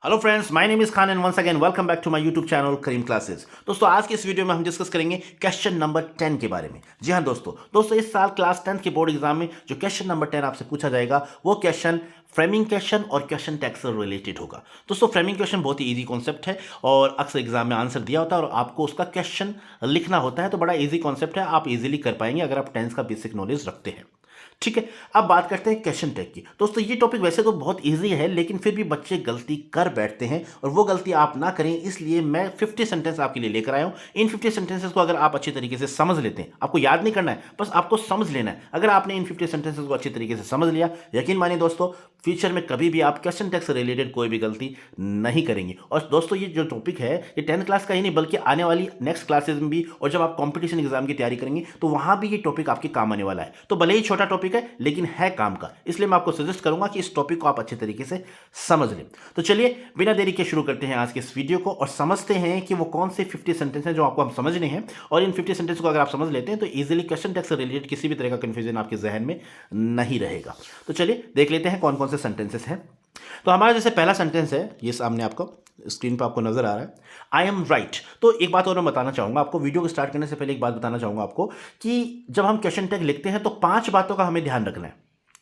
Hello friends, my name is Khan and once again welcome back to my YouTube channel Karim classes. दोस्तों, आज के इस video में हम डिस्कस करेंगे क्वेश्चन नंबर 10 के बारे में। जी हाँ दोस्तों इस साल क्लास 10 के बोर्ड एग्जाम में जो क्वेश्चन नंबर 10 आपसे पूछा जाएगा वो क्वेश्चन फ्रेमिंग क्वेश्चन और क्वेश्चन टैग से रिलेटेड होगा। दोस्तों, फ्रेमिंग क्वेश्चन बहुत ही इजी कॉन्सेप्ट है और अक्सर एग्जाम में आंसर दिया होता है और आपको उसका क्वेश्चन लिखना होता है, तो बड़ा इजी कॉन्सेप्ट है, आप इजीली कर पाएंगे अगर आप 10 का बेसिक नॉलेज रखते हैं। ठीक है, अब बात करते हैं क्वेश्चन टैग की। दोस्तों, ये टॉपिक वैसे तो बहुत इजी है, लेकिन फिर भी बच्चे गलती कर बैठते हैं और वो गलती आप ना करें, इसलिए मैं 50 सेंटेंस आपके लिए लेकर आया हूं। इन 50 सेंटेंसेस को अगर आप अच्छी तरीके से समझ लेते हैं, आपको याद नहीं करना है, बस आपको समझ लेना है। अगर आपने इन 50 सेंटेंसेस को अच्छी तरीके से समझ लिया, यकीन मानिए दोस्तों, फ्यूचर में कभी भी आप क्वेश्चन टैग से रिलेटेड कोई भी गलती नहीं करेंगे। और दोस्तों, ये जो टॉपिक है ये 10 क्लास का ही नहीं बल्कि आने वाली नेक्स्ट क्लासेस में भी, और जब आप कॉम्पिटिशन एग्जाम की तैयारी करेंगे तो वहां भी ये टॉपिक आपके काम आने वाला है। तो भले ही छोटा टॉपिक है लेकिन है काम का, इसलिए मैं आपको सजेस्ट करूंगा कि इस टॉपिक को आप अच्छे तरीके से समझ लें। तो चलिए बिना देरी के शुरू करते हैं आज के इस वीडियो को और समझते हैं कि वो कौन से 50 सेंटेंस हैं जो आपको हम समझने हैं। और इन 50 सेंटेंस को अगर आप समझ लेते हैं तो इजीली क्वेश्चन टैग से रिलेटेड किसी भी तरह का कंफ्यूजन आपके जहन में नहीं रहेगा। तो चलिए देख लेते हैं कौन कौन से सेंटेंसेस हैं। तो हमारा जैसे पहला सेंटेंस है, ये सामने आपको स्क्रीन पर आपको नजर आ रहा है, आई एम राइट। तो एक बात और मैं बताना चाहूंगा आपको, वीडियो को स्टार्ट करने से पहले एक बात बताना चाहूंगा आपको कि जब हम क्वेश्चन टैग लिखते हैं तो 5 बातों का हमें ध्यान रखना है।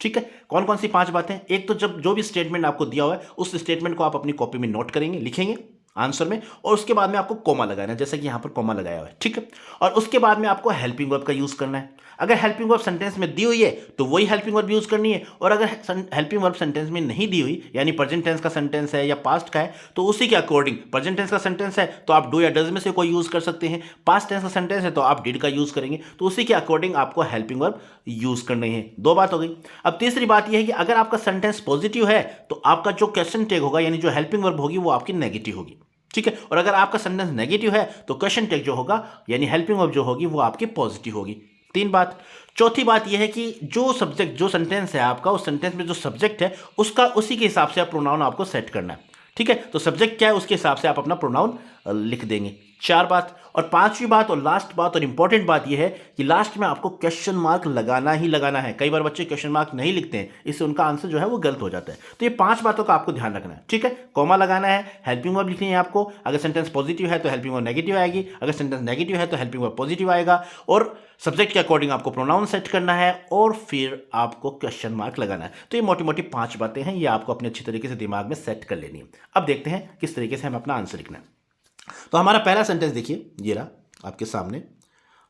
ठीक है, कौन कौन सी 5 बातें? एक तो जब जो भी स्टेटमेंट आपको दिया हुआ है उस स्टेटमेंट को आप अपनी कॉपी में नोट करेंगे, लिखेंगे आंसर में, और उसके बाद में आपको कॉमा लगाना है, जैसे कि यहां पर कॉमा लगाया हुआ है। ठीक है, और उसके बाद में आपको हेल्पिंग वर्ब का यूज करना है। अगर हेल्पिंग वर्ब सेंटेंस में दी हुई है तो वही हेल्पिंग वर्ब यूज करनी है, और अगर हेल्पिंग वर्ब सेंटेंस में नहीं दी हुई, यानी प्रेजेंट टेंस का सेंटेंस है या पास्ट का है, तो उसी के अकॉर्डिंग, प्रेजेंट टेंस का सेंटेंस है तो आप डू या डज में से कोई यूज कर सकते हैं, पास्ट टेंस का सेंटेंस है तो आप डिड का यूज करेंगे, तो उसी के अकॉर्डिंग आपको हेल्पिंग वर्ब यूज करने हैं। 2 बात हो गई। अब तीसरी बात यह है कि अगर आपका सेंटेंस पॉजिटिव है तो आपका जो क्वेश्चन टैग होगा, यानी जो हेल्पिंग वर्ब होगी, वो आपकी नेगेटिव होगी। ठीक है, और अगर आपका सेंटेंस नेगेटिव है तो क्वेश्चन टैग जो होगा, यानी हेल्पिंग वर्ब जो होगी, वो आपकी पॉजिटिव होगी। 3 बात। चौथी बात यह है कि जो सब्जेक्ट, जो सेंटेंस है आपका, उस सेंटेंस में जो सब्जेक्ट है उसका, उसी के हिसाब से आप प्रोनाउन आपको सेट करना है। ठीक है, तो सब्जेक्ट क्या है उसके हिसाब से आप अपना प्रोनाउन लिख देंगे। 4 बात। और 5वीं बात और लास्ट बात और इंपॉर्टेंट बात यह है कि लास्ट में आपको क्वेश्चन मार्क लगाना ही लगाना है। कई बार बच्चे क्वेश्चन मार्क नहीं लिखते हैं, इससे उनका आंसर जो है वो गलत हो जाता है। तो ये 5 बातों का आपको ध्यान रखना है। ठीक है, कॉमा लगाना है, हेल्पिंग वर्ब लिखनी है आपको, अगर सेंटेंस पॉजिटिव है तो हेल्पिंग वर्ब नेगेटिव आएगी, अगर सेंटेंस नेगेटिव है तो हेल्पिंग वर्ब पॉजिटिव आएगा, और सब्जेक्ट के अकॉर्डिंग आपको प्रोनाउन सेट करना है, और फिर आपको क्वेश्चन मार्क लगाना है। तो ये मोटी मोटी 5 बातें हैं, ये आपको अपने अच्छी तरीके से दिमाग में सेट कर लेनी है। अब देखते हैं किस तरीके से हमें अपना आंसर लिखना है। तो हमारा पहला सेंटेंस देखिए, ये रहा आपके सामने,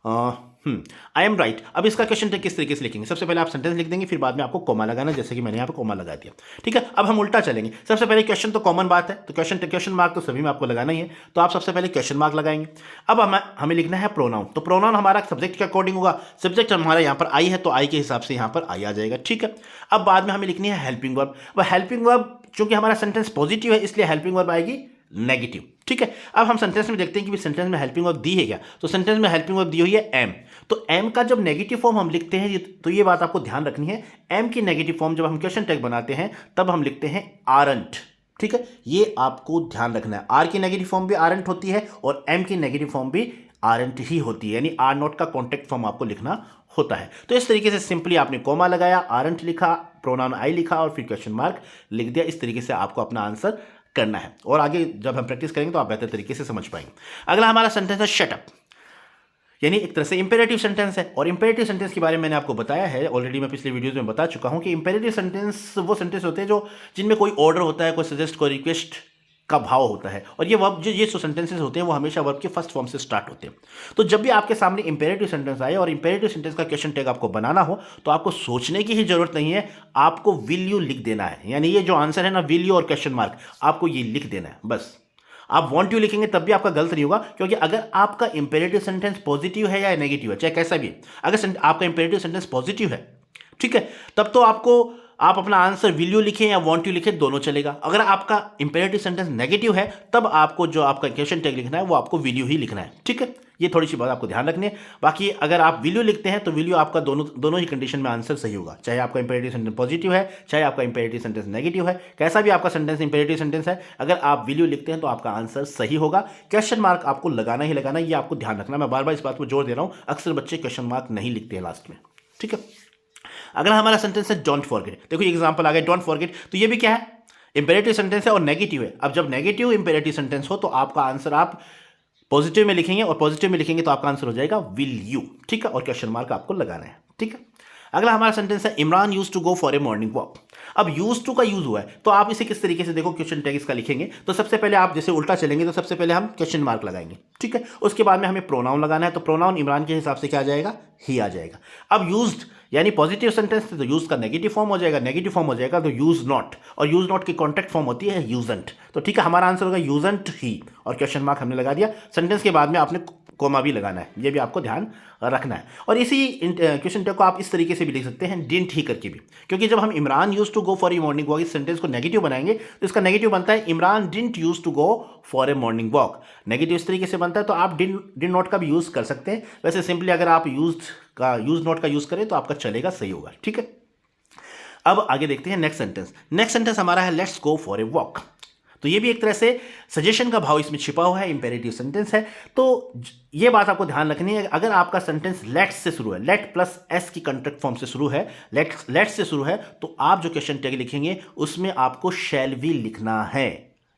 आई एम राइट। अब इसका क्वेश्चन टैग किस तरीके से लिखेंगे? सबसे पहले आप सेंटेंस लिख देंगे, फिर बाद में आपको कॉमा लगाना, जैसे कि मैंने यहाँ पे कॉमा लगा दिया। ठीक है, अब हम उल्टा चलेंगे। सबसे पहले क्वेश्चन तो कॉमन बात है, तो क्वेश्चन मार्क तो सभी में आपको लगाना ही है, तो आप सबसे पहले क्वेश्चन मार्क लगाएंगे। अब हमें लिखना है प्रोनाउन, तो प्रोनाउन हमारा सब्जेक्ट के अकॉर्डिंग होगा। सब्जेक्ट हमारा यहाँ पर आई है तो आई के हिसाब से यहाँ पर आई आ जाएगा। ठीक है, अब बाद में हमें लिखनी है हेल्पिंग वर्ब। अब हेल्पिंग वर्ब, चूंकि हमारा सेंटेंस पॉजिटिव है इसलिए हेल्पिंग वर्ब आएगी नेगेटिव। ठीक है, अब हम सेंटेंस में देखते हैं कि सेंटेंस में हेल्पिंग वर्ब दी है क्या। तो सेंटेंस में हेल्पिंग वर्ब दी हुई है एम, तो एम का जब नेगेटिव फॉर्म हम लिखते हैं तो ये बात आपको ध्यान रखनी है, एम की नेगेटिव फॉर्म जब हम क्वेश्चन टैग बनाते हैं तब हम लिखते हैं आरंट। ठीक है, ये आपको ध्यान रखना है, आर की नेगेटिव फॉर्म भी आरंट होती है और एम की नेगेटिव फॉर्म भी आरंट ही होती है, यानी आर नॉट का कॉन्टेक्ट फॉर्म आपको लिखना होता है। तो इस तरीके से सिंपली आपने कॉमा लगाया, आरंट लिखा, प्रोनाउन आई लिखा और फिर क्वेश्चन मार्क लिख दिया। इस तरीके से आपको अपना आंसर करना है, और आगे जब हम प्रैक्टिस करेंगे तो आप बेहतर तरीके से समझ पाएंगे। अगला हमारा सेंटेंस है शट अप, यानी एक तरह से इंपेरेटिव सेंटेंस है, और इंपेरेटिव सेंटेंस के बारे में मैंने आपको बताया है ऑलरेडी, मैं पिछले वीडियोस में बता चुका हूं कि इंपेरेटिव सेंटेंस वो सेंटेंस होते हैं जो जिनमें कोई ऑर्डर होता है, कोई सजेस्ट, कोई रिक्वेस्ट का भाव होता है, और ये वर्ब, ये जो सेंटेंसेस होते हैं वो हमेशा वर्ब के फर्स्ट फॉर्म से स्टार्ट होते हैं। तो जब भी आपके सामने इंपेरेटिव सेंटेंस आए और इंपेरेटिव सेंटेंस का क्वेश्चन टैग आपको बनाना हो तो आपको सोचने की ही जरूरत नहीं है, आपको विल यू लिख देना है, यानी ये जो आंसर है ना, विल यू और क्वेश्चन मार्क, आपको ये लिख देना है बस। आप वांट यू लिखेंगे तब भी आपका गलत नहीं होगा, क्योंकि अगर आपका इंपेरेटिव सेंटेंस पॉजिटिव है या नेगेटिव है, चाहे कैसा भी है, अगर आपका इंपेरेटिव सेंटेंस पॉजिटिव है, ठीक है, तब तो आप अपना आंसर विल यू लिखें या वांट यू लिखें, दोनों चलेगा। अगर आपका इंपेरेटिव सेंटेंस नेगेटिव है तब आपको जो आपका क्वेश्चन टैग लिखना है वो आपको विल यू ही लिखना है। ठीक है, ये थोड़ी सी बात आपको ध्यान रखनी है। बाकी अगर आप विल यू लिखते हैं तो विल यू आपका दोनों ही कंडीशन में आंसर सही होगा, चाहे आपका इंपेरेटिव सेंटेंस पॉजिटिव है, चाहे आपका इंपेरेटिव सेंटेंस नेगेटिव है, कैसा भी आपका सेंटेंस इंपेरेटिव सेंटेंस है, अगर आप विल यू लिखते हैं तो आपका आंसर सही होगा। क्वेश्चन मार्क आपको लगाना ही लगाना, ये आपको ध्यान रखना। मैं बार बार इस बात पर जोर दे रहा हूं, अक्सर बच्चे क्वेश्चन मार्क नहीं लिखते हैं लास्ट में। ठीक है, अगला हमारा सेंटेंस है डोंट फॉरगेट। देखो ये एग्जांपल आ गया, डोंट फॉरगेट, तो ये भी क्या है, इंपेरेटिव सेंटेंस है और नेगेटिव है। अब जब नेगेटिव इंपेरेटिव सेंटेंस हो तो आपका आंसर आप पॉजिटिव में लिखेंगे, और पॉजिटिव में लिखेंगे तो आपका आंसर हो जाएगा विल यू, ठीक है, और क्वेश्चन मार्क आपको लगाना है, ठीक है। अगला हमारा सेंटेंस है Imran used to go for a morning walk. अब यूज टू का यूज हुआ है तो आप इसे किस तरीके से देखो, क्वेश्चन टैग इसका लिखेंगे तो सबसे पहले आप जैसे उल्टा चलेंगे तो सबसे पहले हम क्वेश्चन मार्क लगाएंगे, ठीक है। उसके बाद में हमें प्रोनाउन लगाना है, तो प्रोनाउन इमरान के हिसाब से क्या आ जाएगा, ही आ जाएगा। अब यूज्ड यानी पॉजिटिव सेंटेंस तो यूज का नेगेटिव फॉर्म हो जाएगा, नेगेटिव फॉर्म हो जाएगा तो यूज नॉट, और यूज नॉट की कॉन्ट्रैक्ट फॉर्म होती है यूजंट। तो ठीक है, हमारा आंसर होगा यूजंट ही, और क्वेश्चन मार्क हमने लगा दिया। सेंटेंस के बाद में आपने कोमा भी लगाना है, ये भी आपको ध्यान रखना है। और इसी क्वेश्चन टैग को आप इस तरीके से भी लिख सकते हैं, डिडंट ही करके भी, क्योंकि जब हम Imran use to go for a morning walk इस सेंटेंस को नेगेटिव बनाएंगे तो इसका नेगेटिव बनता है Imran didn't use to go for a morning walk. Negative इस तरीके से बनता है, तो आप डिड नॉट का भी यूज कर सकते हैं। वैसे सिंपली अगर आप यूज नॉट का यूज करें तो आपका चलेगा, सही होगा, ठीक है। अब आगे देखते हैं नेक्स्ट सेंटेंस। नेक्स्ट सेंटेंस हमारा है let's go for a walk. तो ये भी एक तरह से सजेशन का भाव इसमें छिपा हुआ है, इंपेरेटिव सेंटेंस है। तो ये बात आपको ध्यान रखनी है, अगर आपका सेंटेंस लेट्स से शुरू है, लेट प्लस एस की कॉन्ट्रैक्ट फॉर्म से शुरू है, लेट्स से शुरू है, तो आप जो क्वेश्चन टैग लिखेंगे उसमें आपको शैल बी लिखना है।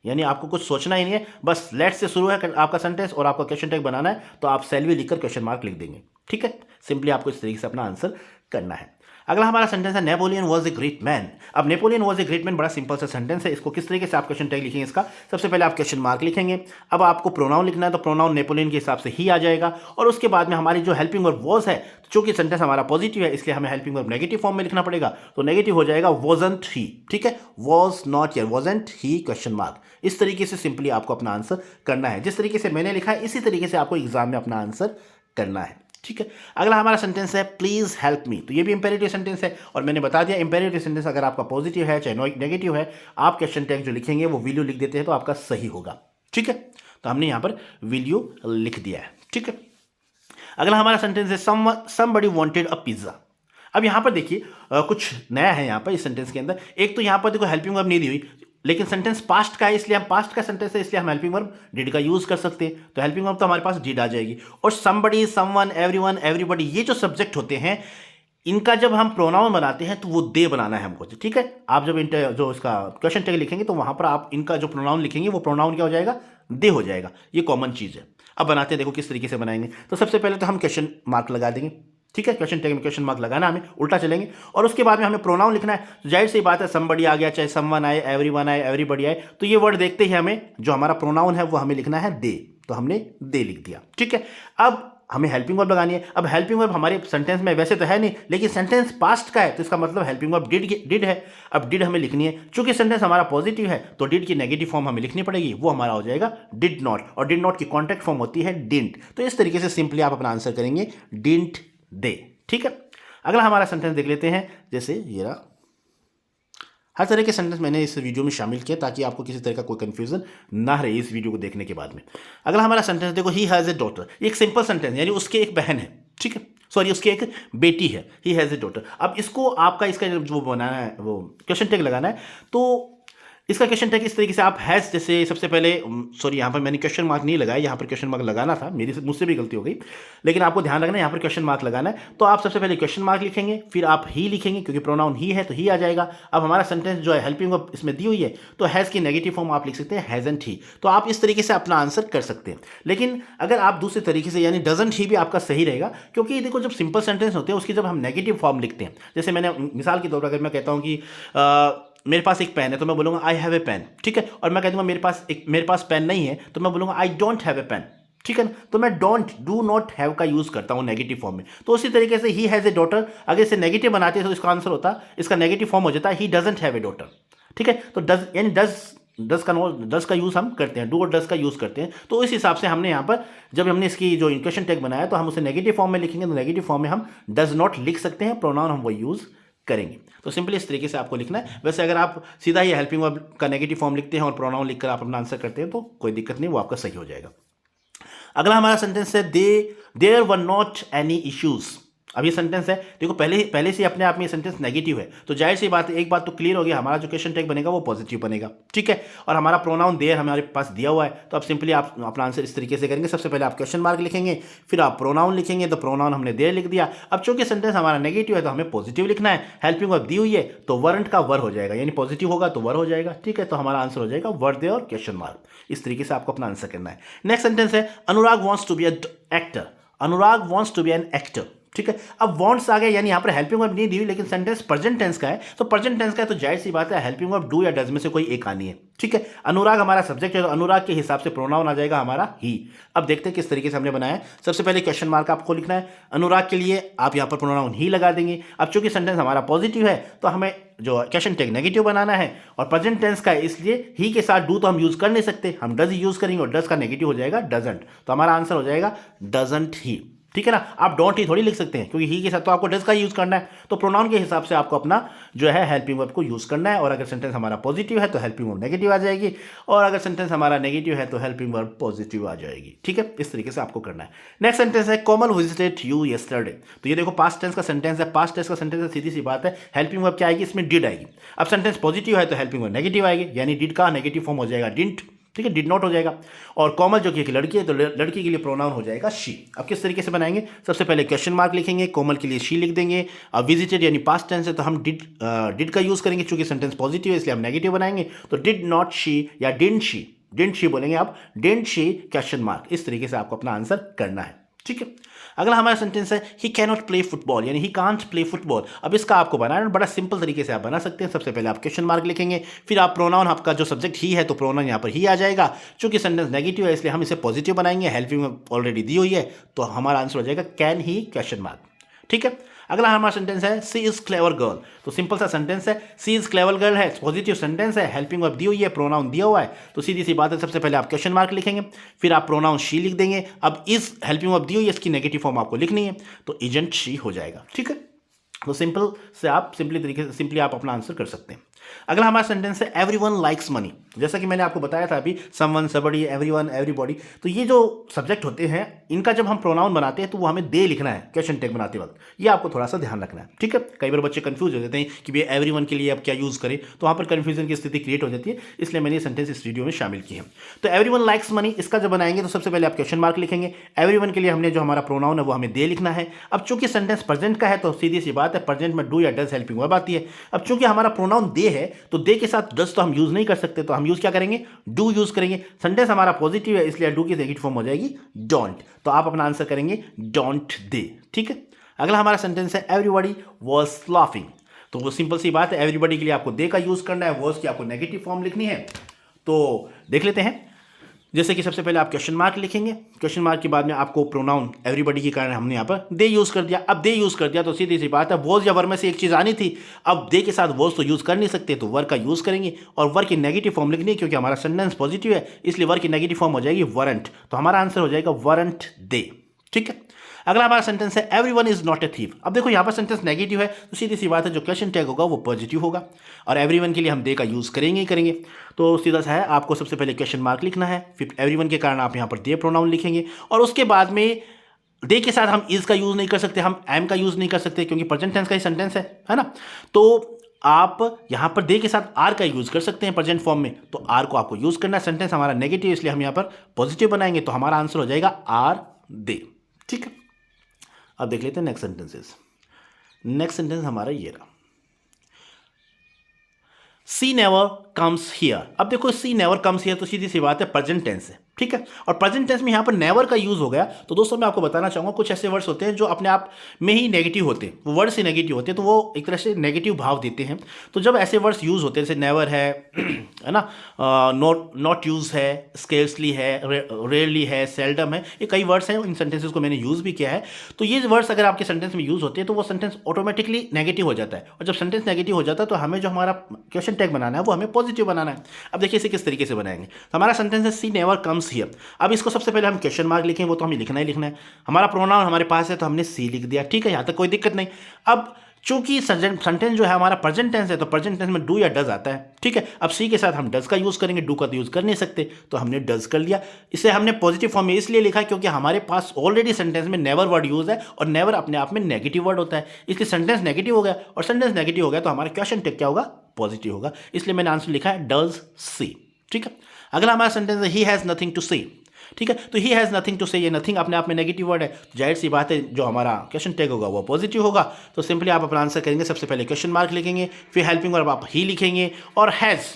यानी आपको कुछ सोचना ही नहीं है, बस लेट्स से शुरू है आपका सेंटेंस और आपका क्वेश्चन टैग बनाना है, तो आप शैल बी लिखकर क्वेश्चन मार्क लिख देंगे, ठीक है। सिंपली आपको इस तरीके से अपना आंसर करना है। अगला हमारा सेंटेंस है Napoleon was a great man. अब Napoleon was a great man बड़ा सिंपल सा सेंटेंस है, इसको किस तरीके से आप क्वेश्चन टैग लिखेंगे, इसका सबसे पहले आप क्वेश्चन मार्क लिखेंगे। अब आपको प्रोनाउन लिखना है, तो प्रोनाउन नेपोलियन के हिसाब से ही आ जाएगा, और उसके बाद में हमारी जो हेल्पिंग वर्ब वॉज है, चूंकि सेंटेंस हमारा पॉजिटिव है इसलिए हमें हेल्पिंग वर्ब नेगेटिव फॉर्म में लिखना पड़ेगा, तो नेगेटिव हो जाएगा वॉजंट ही, ठीक है, वॉज नॉट या वॉजंट ही क्वेश्चन मार्क। इस तरीके से सिंपली आपको अपना आंसर करना है, जिस तरीके से मैंने लिखा है इसी तरीके से आपको एग्जाम में अपना आंसर करना है, ठीक है। अगला हमारा सेंटेंस है प्लीज हेल्प मी। तो ये भी इंपेरेटिव सेंटेंस है, और मैंने बता दिया इंपेरेटिव सेंटेंस अगर आपका पॉजिटिव है चाहे नेगेटिव है, आप क्वेश्चन टैग जो लिखेंगे वो विल यू लिख देते हैं तो आपका सही होगा, ठीक है। तो हमने यहां पर विल यू लिख दिया है, ठीक है। अगला हमारा सेंटेंस है समबडी वांटेड अ पिज्जा। अब यहां पर देखिए कुछ नया है यहां पर इस सेंटेंस के अंदर। एक तो यहां पर देखो हेल्पिंग वर्ब नहीं दी हुई, लेकिन सेंटेंस पास्ट का है इसलिए हम पास्ट का सेंटेंस है इसलिए हम हेल्पिंग वर्ब डिड का यूज कर सकते हैं, तो हेल्पिंग वर्ब तो हमारे पास डिड आ जाएगी। और समबडी, समवन, एवरीवन, एवरीबॉडी, ये जो सब्जेक्ट होते हैं इनका जब हम प्रोनाउन बनाते हैं तो वो दे बनाना है हमको, ठीक है। आप जब जो इसका क्वेश्चन टैग लिखेंगे तो वहां पर आप इनका जो प्रोनाउन लिखेंगे वो प्रोनाउन क्या हो जाएगा, दे हो जाएगा। ये कॉमन चीज है। अब बनाते हैं, देखो किस तरीके से बनाएंगे। तो सबसे पहले तो हम क्वेश्चन मार्क लगा देंगे, ठीक है, क्वेश्चन टैग में क्वेश्चन मार्क लगाना, हमें उल्टा चलेंगे, और उसके बाद में हमें प्रोनाउन लिखना है। तो जाहिर सी बात है समबडी आ गया, चाहे समवन आए, एवरीवन आए, एवरीबॉडी आए, तो ये वर्ड देखते ही हमें जो हमारा प्रोनाउन है वो हमें लिखना है दे, तो हमने दे लिख दिया, ठीक है। अब हमें हेल्पिंग वर्ब लगानी है। अब हेल्पिंग वर्ब हमारे सेंटेंस में वैसे तो है नहीं, लेकिन सेंटेंस पास्ट का है तो इसका मतलब हेल्पिंग वर्ब डिड है। अब डिड हमें लिखनी है, चूंकि सेंटेंस हमारा पॉजिटिव है तो डिड की नेगेटिव फॉर्म हमें लिखनी पड़ेगी, वो हमारा हो जाएगा डिड नॉट, और डिड नॉट की कॉन्ट्रैक्ट फॉर्म होती है डिडंट। तो इस तरीके से सिंपली आप अपना आंसर करेंगे डिडंट दे, ठीक है। अगला हमारा सेंटेंस देख लेते हैं, जैसे ये रहा। हर तरह के सेंटेंस मैंने इस वीडियो में शामिल किया ताकि आपको किसी तरह का कोई कंफ्यूजन ना रहे इस वीडियो को देखने के बाद में। अगला हमारा सेंटेंस देखो, ही हैज़ ए डॉटर। ये एक सिंपल सेंटेंस, यानी उसके एक बहन है, ठीक है, सॉरी उसकी एक बेटी है, ही हैज़ ए डॉटर। अब इसको आपका इसका जो बनाना है वो क्वेश्चन टैग लगाना है, तो इसका क्वेश्चन टैग इस तरीके से आप हैज़, जैसे सबसे पहले सॉरी यहाँ पर मैंने क्वेश्चन मार्क नहीं लगाया, यहाँ पर क्वेश्चन मार्क लगाना था, मुझसे भी गलती हो गई, लेकिन आपको ध्यान रखना है यहाँ पर क्वेश्चन मार्क लगाना है। तो आप सबसे पहले क्वेश्चन मार्क लिखेंगे, फिर आप ही लिखेंगे, क्योंकि प्रोनाउन ही है तो ही आ जाएगा। अब हमारा सेंटेंस जो है हेल्पिंग वर्ब इसमें दी हुई है, तो हैज़ की नेगेटिव फॉर्म आप लिख सकते हैं हैज़ंट ही। तो आप इस तरीके से अपना आंसर कर सकते हैं। लेकिन अगर आप दूसरे तरीके से, यानी डजंट ही भी आपका सही रहेगा, क्योंकि देखो जब सिंपल सेंटेंस होते हैं उसकी जब हम नेगेटिव फॉर्म लिखते हैं, जैसे मैंने मिसाल के तौर पर अगर मैं कहता हूँ कि मेरे पास एक पेन है तो मैं बोलूँगा आई हैव ए पेन, ठीक है। और मैं कह दूँगा मेरे पास पेन नहीं है तो मैं बोलूँगा I don't have a pen, ठीक है ना। तो मैं डू नॉट हैव का यूज़ करता हूँ नेगेटिव फॉर्म में। तो उसी तरीके से ही हैज़ ए डॉटर, अगर इसे नेगेटिव बनाते हैं तो इसका आंसर होता, इसका नेगेटिव फॉर्म हो जाता है he doesn't have a daughter, ठीक है। तो डज यानी डज का यूज़ हम करते हैं, डू और डज का यूज़ करते हैं। तो इस हिसाब से हमने यहाँ पर जब हमने इसकी जो क्वेश्चन टैग बनाया तो हम उसे नेगेटिव फॉर्म में लिखेंगे, तो नेगेटिव फॉर्म में हम डज नॉट लिख सकते हैं, प्रोनाउन हम वो यूज़ करेंगे। तो सिंपली इस तरीके से आपको लिखना है। वैसे अगर आप सीधा ही हेल्पिंग वर्ब का नेगेटिव फॉर्म लिखते हैं और प्रोनाउन लिखकर आप अपना आंसर करते हैं तो कोई दिक्कत नहीं, वो आपका सही हो जाएगा। अगला हमारा सेंटेंस है there were not any issues. अब ये सेंटेंस है, देखो पहले से अपने आप में ये सेंटेंस नेगेटिव है, तो जाहिर सी बात है, एक बात तो क्लियर हो गया, हमारा जो क्वेश्चन टैग बनेगा वो पॉजिटिव बनेगा, ठीक है। और हमारा प्रोनाउन देयर हमारे पास दिया हुआ है, तो अब सिंपली आप अपना आंसर इस तरीके से करेंगे। सबसे पहले आप क्वेश्चन मार्क लिखेंगे, फिर आप प्रोनाउन लिखेंगे, तो प्रोनाउन हमने देयर लिख दिया। अब चूंकि सेंटेंस हमारा नेगेटिव है तो हमें पॉजिटिव लिखना है, हेल्पिंग वर्ब दी हुई है तो वरंट का वर हो जाएगा, यानी पॉजिटिव होगा तो वर हो जाएगा, ठीक है। तो हमारा आंसर हो जाएगा वर देयर और क्वेश्चन मार्क। इस तरीके से आपको अपना आंसर करना है। नेक्स्ट सेंटेंस है Anurag wants to be an actor. Anurag wants to be an actor, ठीक है। अब वांट्स आ गया, यानी यहाँ पर हेल्पिंग वर्ब नहीं दी हुई, लेकिन सेंटेंस प्रेजेंट टेंस का है, तो प्रेजेंट टेंस का है तो जाहिर सी बात है हेल्पिंग वर्ब डू या डज में से कोई एक आनी है, ठीक है। अनुराग हमारा सब्जेक्ट है, तो अनुराग के हिसाब से प्रोनाउन आ जाएगा हमारा ही। अब देखते हैं किस तरीके से हमने बनाया है। सबसे पहले क्वेश्चन मार्क आपको लिखना है, अनुराग के लिए आप यहाँ पर प्रोनाउन ही लगा देंगे। अब चूंकि सेंटेंस हमारा पॉजिटिव है तो हमें जो क्वेश्चन टैग नेगेटिव बनाना है, और प्रेजेंट टेंस का है इसलिए ही के साथ डू तो हम यूज कर नहीं सकते, हम डज यूज करेंगे, और डज का नेगेटिव हो जाएगा डजंट, तो हमारा आंसर हो जाएगा डजंट ही, ठीक है ना। आप डोंट ही थोड़ी लिख सकते हैं, क्योंकि ही के साथ तो आपको डज का यूज करना है, तो प्रोनाउन के हिसाब से आपको अपना जो है हेल्पिंग वर्ब को यूज करना है। और अगर सेंटेंस हमारा पॉजिटिव है तो हेल्पिंग वर्ब नेगेटिव आ जाएगी, और अगर सेंटेंस हमारा नेगेटिव है तो हेल्पिंग वर्ब पॉजिटिव आ जाएगी, ठीक है। इस तरीके से आपको करना है। नेक्स्ट सेंटेंस है कोमल विजिटेड यू यस्टरडे। तो ये देखो पास्ट टेंस का सेंटेंस है, पास्ट टेंस का सेंटेंस है, सीधी सी बात है, हेल्पिंग वर्ब क्या आएगी इसमें, डिड आएगी। अब सेंटेंस पॉजिटिव है तो हेल्पिंग वर्ब नेगेटिव आएगी, यानी डिड का नेगेटिव फॉर्म हो जाएगा डिडंट, ठीक है, डिड नॉट हो जाएगा। और कोमल जो कि एक लड़की है तो लड़की के लिए प्रोनाउन हो जाएगा शी। अब किस तरीके से बनाएंगे, सबसे पहले क्वेश्चन मार्क लिखेंगे, कोमल के लिए शी लिख देंगे। अब विजिटेड यानी पास्ट टेंस है तो हम डिड का यूज करेंगे, चूंकि सेंटेंस पॉजिटिव है इसलिए हम नेगेटिव बनाएंगे, तो डिड नॉट शी या डिडंट शी बोलेंगे आप, डिडंट शी क्वेश्चन मार्क। इस तरीके से आपको अपना आंसर करना है, ठीक है। अगला हमारा सेंटेंस है he can not play football, यानी ही कांट प्ले फुटबॉल। अब इसका आपको बनाना बड़ा सिंपल तरीके से आप बना सकते हैं। सबसे पहले आप क्वेश्चन मार्क लिखेंगे, फिर आप प्रोनाउन, आपका जो सब्जेक्ट ही है तो प्रोनाउन यहाँ पर ही आ जाएगा। चूंकि सेंटेंस नेगेटिव है इसलिए हम इसे पॉजिटिव बनाएंगे, हेल्पिंग ऑलरेडी दी हुई है, तो हमारा आंसर हो जाएगा कैन ही क्वेश्चन मार्क, ठीक है। अगला हमारा सेंटेंस है सी इज क्लेवर गर्ल। तो सिंपल सा सेंटेंस है, सी इज क्लेवर गर्ल है, पॉजिटिव सेंटेंस है, हेल्पिंग वर्ब दी हुई है, प्रोनाउन दिया हुआ है, तो सीधी सी बात है, सबसे पहले आप क्वेश्चन मार्क लिखेंगे, फिर आप प्रोनाउन शी लिख देंगे। अब इस हेल्पिंग वर्ब दी हुई है, इसकी नेगेटिव फॉर्म आपको लिखनी है, तो इजंट शी हो जाएगा, ठीक है। तो सिंपली आप अपना आंसर कर सकते हैं। अगला हमारा सेंटेंस है एवरीवन लाइक्स मनी। जैसा कि मैंने आपको बताया था अभी, समवन, सबडी, एवरीवन, एवरीबॉडी, तो ये जो सब्जेक्ट होते हैं इनका जब हम प्रोनाउन बनाते हैं तो वो हमें दे लिखना है क्वेश्चन टैग बनाते वक्त, ये आपको थोड़ा सा ध्यान रखना है, ठीक है। कई बार बच्चे कंफ्यूज हो जाते हैं कि भैया एवरीवन के लिए अब क्या यूज करें, तो वहाँ पर कंफ्यूजन की स्थिति क्रिएट हो जाती है, इसलिए मैंने ये सेंटेंस इस वीडियो में शामिल की है। तो एवरीवन लाइक्स मनी, इसका जब बनाएंगे तो सबसे पहले आप क्वेश्चन मार्क लिखेंगे, एवरीवन के लिए हमने जो हमारा प्रोनाउन है वो हमें दे लिखना है। अब चूंकि सेंटेंस प्रेजेंट का है तो सीधी सी बात है, प्रेजेंट में डू या डज हेल्पिंग वर्ब आती है। अब चूंकि हमारा प्रोनाउन दे है तो दे के साथ डज तो हम यूज नहीं कर सकते, तो हम यूज क्या करेंगे, डू यूज करेंगे। सेंटेंस हमारा पॉजिटिव है इसलिए डू की नेगेटिव फॉर्म हो जाएगी डोंट, तो आप अपना आंसर करेंगे डोंट दे, ठीक है। अगला हमारा सेंटेंस है एवरीबॉडी वाज लाफिंग। तो वो सिंपल सी बात है, एवरीबॉडी के लिए आपको दे का यूज करना है, वाज की आपको नेगेटिव फॉर्म लिखनी है। तो देख लेते हैं, जैसे कि सबसे पहले आप क्वेश्चन मार्क लिखेंगे, क्वेश्चन मार्क के बाद में आपको प्रोनाउन एवरीबॉडी के कारण हमने यहाँ पर दे यूज़ कर दिया। अब दे यूज़ कर दिया तो सीधी सी बात है, वॉज या वर में से एक चीज़ आनी थी। अब दे के साथ वॉज तो यूज़ कर नहीं सकते, तो वर का यूज़ करेंगे, और वर की नेगेटिव फॉर्म लिखनी है, क्योंकि हमारा सेंटेंस पॉजिटिव है इसलिए वर की नेगेटिव फॉर्म हो जाएगी वरंट, तो हमारा आंसर हो जाएगा वरंट दे, ठीक है। अगला हमारा सेंटेंस है everyone is not a thief. अब देखो यहाँ पर सेंटेंस नेगेटिव है तो सीधी सी बात है, जो क्वेश्चन टैग होगा वो पॉजिटिव होगा, और एवरीवन के लिए हम दे का यूज़ करेंगे ही करेंगे। तो सीधा सा है, आपको सबसे पहले क्वेश्चन मार्क लिखना है, फिर एवरीवन के कारण आप यहाँ पर दे प्रोनाउन लिखेंगे, और उसके बाद में दे के साथ हम इज का यूज़ नहीं कर सकते, हम एम का यूज़ नहीं कर सकते, क्योंकि प्रेजेंट टेंस का ही सेंटेंस है ना। तो आप यहाँ पर दे के साथ आर का यूज़ कर सकते हैं प्रेजेंट फॉर्म में, तो आर को आपको यूज़ करना है। सेंटेंस हमारा नेगेटिव इसलिए हम यहाँ पर पॉजिटिव बनाएंगे, तो हमारा आंसर हो जाएगा आर दे, ठीक है। अब देख लेते हैं नेक्स्ट सेंटेंसेस। नेक्स्ट सेंटेंस हमारा ये रहा, सी नेवर कम्स हियर। अब देखो सी नेवर कम्स हियर तो सीधी सी बात है प्रेजेंट टेंस है, ठीक है, और प्रेजेंट टेंस में यहाँ पर नेवर का यूज हो गया। तो दोस्तों मैं आपको बताना चाहूँगा, कुछ ऐसे वर्ड्स होते हैं जो अपने आप में ही नेगेटिव होते हैं, वो वर्ड्स ही नेगेटिव होते हैं, तो वो एक तरह से नेगेटिव भाव देते हैं। तो जब ऐसे वर्ड्स यूज होते हैं, जैसे नेवर है ना, नॉट यूज है, स्केर्सली है, रेयरली है, सेल्डम है, ये कई वर्ड्स हैं, इन सेंटेंसेस को मैंने यूज़ भी किया है। तो ये वर्ड्स अगर आपके सेंटेंस में यूज होते हैं तो वो सेंटेंस ऑटोमेटिकली नेगेटिव हो जाता है, और जब सेंटेंस नेगेटिव हो जाता है तो हमें जो हमारा क्वेश्चन टैग बनाना है वो हमें पॉजिटिव बनाना है। अब देखिए इसे किस तरीके से बनाएंगे। तो हमारा सेंटेंस है सी नेवर कम्स हियर। अब इसको सबसे पहले हम क्वेश्चन मार्क लिखें, वो तो हमें लिखना ही लिखना है। हमारा प्रोनाउन हमारे पास है तो हमने सी लिख दिया, ठीक है, यहाँ तक कोई दिक्कत नहीं। अब चूंकि सेंटेंस जो है हमारा प्रेजेंट टेंस है तो प्रेजेंट टेंस में डू या डज आता है, ठीक है। अब सी के साथ हम डज का यूज करेंगे, डू का तो यूज कर नहीं सकते, तो हमने डज कर लिया। इसे हमने पॉजिटिव फॉर्म में इसलिए लिखा क्योंकि हमारे पास ऑलरेडी सेंटेंस में नेवर वर्ड यूज है और नेवर अपने आप में नेगेटिव वर्ड होता है, इसलिए सेंटेंस नेगेटिव हो गया और सेंटेंस नेगेटिव हो गया तो हमारा क्वेश्चन टेक क्या होगा, पॉजिटिव होगा। इसलिए मैंने आंसर लिखा है डज सी, ठीक है। अगला हमारा सेंटेंस है ही हैज नथिंग टू से, ठीक है। तो ही हैज़ नथिंग टू से, ये नथिंग अपने आप में नेगेटिव वर्ड है, तो जाहिर सी बात है जो हमारा क्वेश्चन टैग होगा वो पॉजिटिव होगा। तो सिंपली आप अपना आंसर करेंगे, सबसे पहले क्वेश्चन मार्क लिखेंगे, फिर हेल्पिंग वर्ब आप ही लिखेंगे और हैज़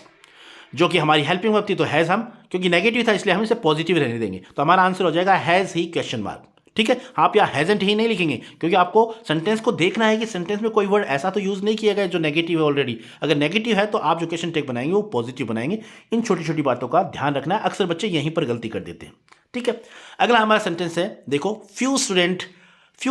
जो कि हमारी हेल्पिंग वर्ब थी तो हैज़ हम क्योंकि नेगेटिव था इसलिए हम इसे पॉजिटिव रहने देंगे, तो हमारा आंसर हो जाएगा हैज़ ही क्वेश्चन मार्क, ठीक है। आप यहाँ हैजेंट ही नहीं लिखेंगे क्योंकि आपको सेंटेंस को देखना है कि सेंटेंस में कोई वर्ड ऐसा तो यूज नहीं किया गया जो नेगेटिव है ऑलरेडी। अगर नेगेटिव है तो आप जो क्वेश्चन टेक बनाएंगे वो पॉजिटिव बनाएंगे। इन छोटी छोटी बातों का ध्यान रखना है, अक्सर बच्चे यहीं पर गलती कर देते हैं, ठीक है। अगला हमारा सेंटेंस है, देखो few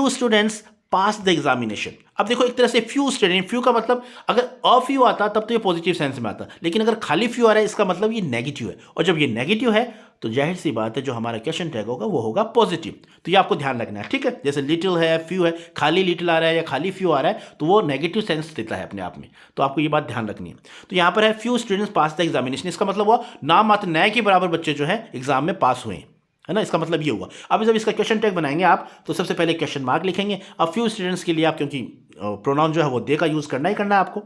students pass the examination. अब देखो एक तरह से फ्यू स्टूडेंट, फ्यू का मतलब अगर अ फ्यू आता तब तो ये पॉजिटिव सेंस में आता, लेकिन अगर खाली फ्यू आ रहा है इसका मतलब ये नेगेटिव है, और जब ये नेगेटिव है तो जाहिर सी बात है जो हमारा क्वेश्चन टैग होगा वो होगा पॉजिटिव। तो ये आपको ध्यान रखना है, ठीक है। जैसे लिटिल है, फ्यू है, खाली लिटिल आ रहा है या खाली फ्यू आ रहा है तो वो नेगेटिव सेंस देता है अपने आप में, तो आपको ये बात ध्यान रखनी है। तो यहाँ पर है few students pass the examination, इसका मतलब हुआ नाम मात्र नए के बराबर बच्चे जो है एग्जाम में पास हुए हैं, है ना, इसका मतलब ये हुआ। अब जब इसका क्वेश्चन टैग बनाएंगे आप तो सबसे पहले क्वेश्चन मार्क लिखेंगे। अब फ्यू स्टूडेंट्स के लिए आप क्योंकि प्रोनाउन जो है वो दे का यूज करना ही करना है आपको,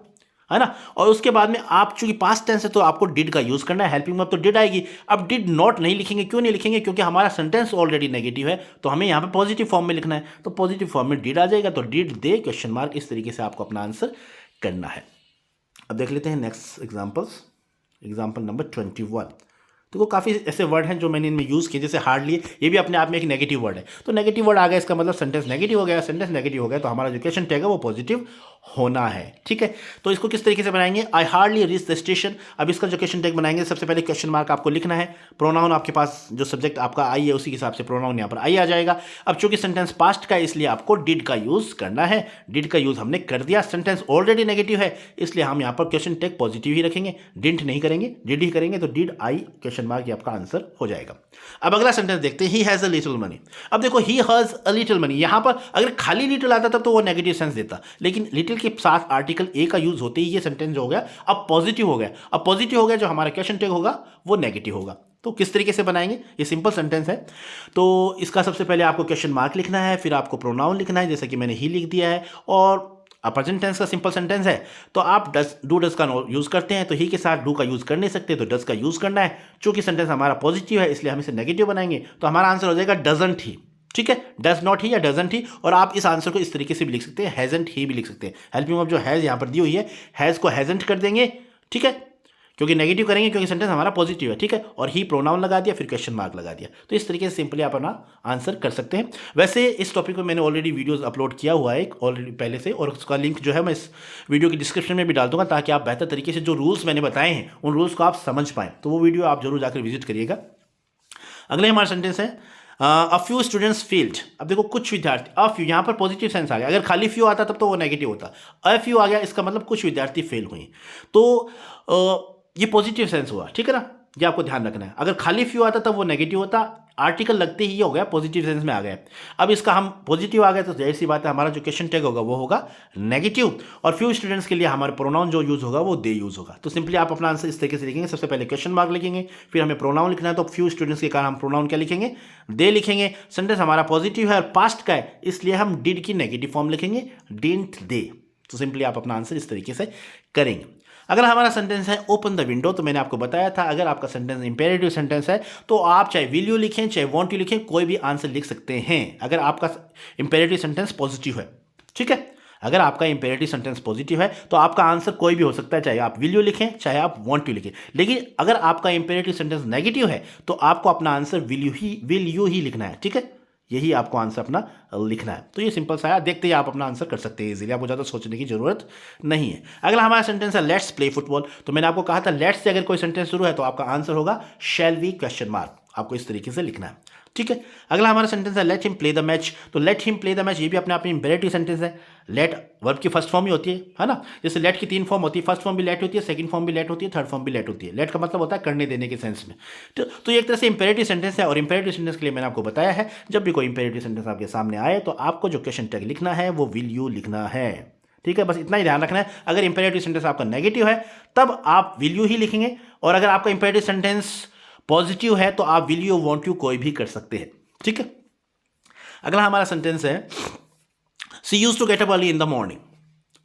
है ना, और उसके बाद में आप चूंकि पास्ट टेंस है तो आपको डिड का यूज करना है, हेल्पिंग वर्ब तो डिड आएगी। अब डिड नॉट नहीं लिखेंगे, क्यों नहीं लिखेंगे, क्योंकि हमारा सेंटेंस ऑलरेडी नेगेटिव है तो हमें यहाँ पे पॉजिटिव फॉर्म में लिखना है, तो पॉजिटिव फॉर्म में डिड आ जाएगा, तो डिड दे क्वेश्चन मार्क, इस तरीके से आपको अपना आंसर करना है। अब देख लेते हैं नेक्स्ट एग्जाम्पल्स। Example number 21। तो वो काफ़ी ऐसे वर्ड हैं जो मैंने इनमें यूज़ किए, जैसे हार्डली, ये भी अपने आप में एक नेगेटिव वर्ड है, तो नेगेटिव वर्ड आ गया इसका मतलब सेंटेंस नेगेटिव हो गया, सेंटेंस नेगेटिव हो गया तो हमारा जो क्वेश्चन टैग है वो पॉजिटिव होना है, ठीक है। तो इसको किस तरीके से बनाएंगे, I hardly reach the station. अब इसका जो क्वेश्चन टैग बनाएंगे सबसे पहले क्वेश्चन मार्क आपको लिखना है, प्रोनाउन आपके पास जो सब्जेक्ट आपका आई है उसी के हिसाब से प्रोनाउन यहाँ पर आई आ जाएगा। अब चूंकि सेंटेंस पास्ट का है इसलिए आपको डिड का यूज़ करना है, डिड का यूज़ हमने कर दिया, सेंटेंस ऑलरेडी नेगेटिव है इसलिए हम यहाँ पर क्वेश्चन टैग पॉजिटिव ही रखेंगे, डिडंट नहीं करेंगे, डिड ही करेंगे, तो डिड आई क्वेश्चन मार्क ये आपका आंसर हो जाएगा। अब अगला सेंटेंस देखते हैं, he has a little money. अब देखो he has a little money, यहां पर अगर खाली लिटिल आता तब तो वो नेगेटिव सेंस देता, लेकिन लिटिल के साथ आर्टिकल ए का यूज होते ही ये सेंटेंस हो गया अब पॉजिटिव हो गया। अब पॉजिटिव हो गया जो हमारा क्वेश्चन टैग होगा वो नेगेटिव होगा। तो किस तरीके से बनाएंगे, ये सिंपल सेंटेंस है। तो इसका सबसे पहले आपको क्वेश्चन मार्क लिखना है, फिर आपको प्रोनाउन लिखना है, जैसे कि मैंने ही लिख दिया है, और प्रेजेंट टेंस का सिंपल सेंटेंस है तो आप डू डज का यूज करते हैं, तो ही के साथ डू का यूज कर नहीं सकते तो डज का यूज करना है। चूंकि सेंटेंस हमारा पॉजिटिव है इसलिए हम इसे नेगेटिव बनाएंगे, तो हमारा आंसर हो जाएगा डजंट ही, ठीक है, डज नॉट ही या डजंट ही। और आप इस आंसर को इस तरीके से भी लिख सकते हैं, हैजंट ही भी लिख सकते हैं। हेल्पिंग वर्ब जो हैज यहाँ पर दी हुई है, हैज को हैजंट कर देंगे, ठीक है, क्योंकि नेगेटिव करेंगे क्योंकि सेंटेंस हमारा पॉजिटिव है, ठीक है, और ही प्रोनाउन लगा दिया फिर क्वेश्चन मार्क लगा दिया। तो इस तरीके से सिंपली आप अपना आंसर कर सकते हैं। वैसे इस टॉपिक पे मैंने ऑलरेडी वीडियोस अपलोड किया हुआ है ऑलरेडी पहले से, और उसका लिंक जो है मैं इस वीडियो की डिस्क्रिप्शन में भी डाल दूंगा ताकि आप बेहतर तरीके से जो रूल्स मैंने बताए हैं उन रूल्स को आप समझ पाएँ, तो वो वीडियो आप जरूर जाकर विजिट करिएगा। अगले हमारा सेंटेंस है अ फ्यू स्टूडेंट्स फेल्ड। अब देखो कुछ विद्यार्थी, अ फ्यू यहाँ पर पॉजिटिव सेंस आ गया, अगर खाली फ्यू आता तब तो वो नेगेटिव होता, अ फ्यू आ गया इसका मतलब कुछ विद्यार्थी फेल हुए, तो ये पॉजिटिव सेंस हुआ, ठीक है ना, ये आपको ध्यान रखना है। अगर खाली फ्यू आता तब वो नेगेटिव होता, आर्टिकल लगते ही हो गया पॉजिटिव सेंस में आ गया। अब इसका हम पॉजिटिव आ गया तो जाहिर सी बात है हमारा जो क्वेश्चन टैग होगा वो होगा नेगेटिव, और फ्यू स्टूडेंट्स के लिए हमारा प्रोनाउन जो यूज होगा वो दे यूज होगा। तो सिंपली आप अपना आंसर इस तरीके से लिखेंगे, सबसे पहले क्वेश्चन मार्क लिखेंगे, फिर हमें प्रोनाउन लिखना है, तो फ्यू स्टूडेंट्स के कारण हम प्रोनाउन क्या लिखेंगे, दे लिखेंगे। सेंटेंस हमारा पॉजिटिव है और पास्ट का है इसलिए हम डिड की नेगेटिव फॉर्म लिखेंगे, डिडंट दे। तो सिंपली आप अपना आंसर इस तरीके से करेंगे। अगर हमारा सेंटेंस है ओपन द विंडो, तो मैंने आपको बताया था अगर आपका सेंटेंस इंपेरेटिव सेंटेंस है तो आप चाहे विल यू लिखें चाहे वांट यू लिखें, कोई भी आंसर लिख सकते हैं अगर आपका इंपेरेटिव सेंटेंस पॉजिटिव है, ठीक है। अगर आपका इंपेरेटिव सेंटेंस पॉजिटिव है तो आपका आंसर कोई भी हो सकता है, चाहे आप विल यू लिखें चाहे आप वांट यू लिखें। लेकिन अगर आपका इंपेरेटिव सेंटेंस नेगेटिव है तो आपको अपना आंसर विल यू ही लिखना है, ठीक है, यही आपको आंसर अपना लिखना है। तो ये सिंपल सा है, देखते ही आप अपना आंसर कर सकते हैं इजीली, आपको ज़्यादा सोचने की जरूरत नहीं है। अगला हमारा सेंटेंस है लेट्स प्ले फुटबॉल। तो मैंने आपको कहा था लेट्स से अगर कोई सेंटेंस शुरू है तो आपका आंसर होगा शैल वी क्वेश्चन मार्क, आपको इस तरीके से लिखना है, ठीक है। अगला हमारा सेंटेंस है let him play the match. तो let him play the match ये भी अपने आप में इंपेरेटिव सेंटेंस है। लेट वर्ब की फर्स्ट फॉर्म ही होती है ना, जैसे लेट की 3 फॉर्म होती है, फर्स्ट फॉर्म भी लेट होती है, सेकंड फॉर्म भी लेट होती है, थर्ड फॉर्म भी लेट होती है। लेट का मतलब होता है करने देने के सेंस में। तो ये एक तरह से इंपेरेटिव सेंटेंस है, और इंपेरेटिव सेंटेंस के लिए मैंने आपको बताया है जब भी कोई इंपेरेटिव सेंटेंस आपके सामने आए तो आपको जो क्वेश्चन टैग लिखना है वो विल यू लिखना है, ठीक है, बस इतना ही ध्यान रखना है। अगर इंपेरेटिव सेंटेंस आपका नेगेटिव है तब आप विल यू ही लिखेंगे, और अगर आपका इंपेरेटिव सेंटेंस पॉजिटिव है तो आप विल यू, वांट यू कोई भी कर सकते हैं। ठीक है, अगला हमारा सेंटेंस है she used to get up early in the morning.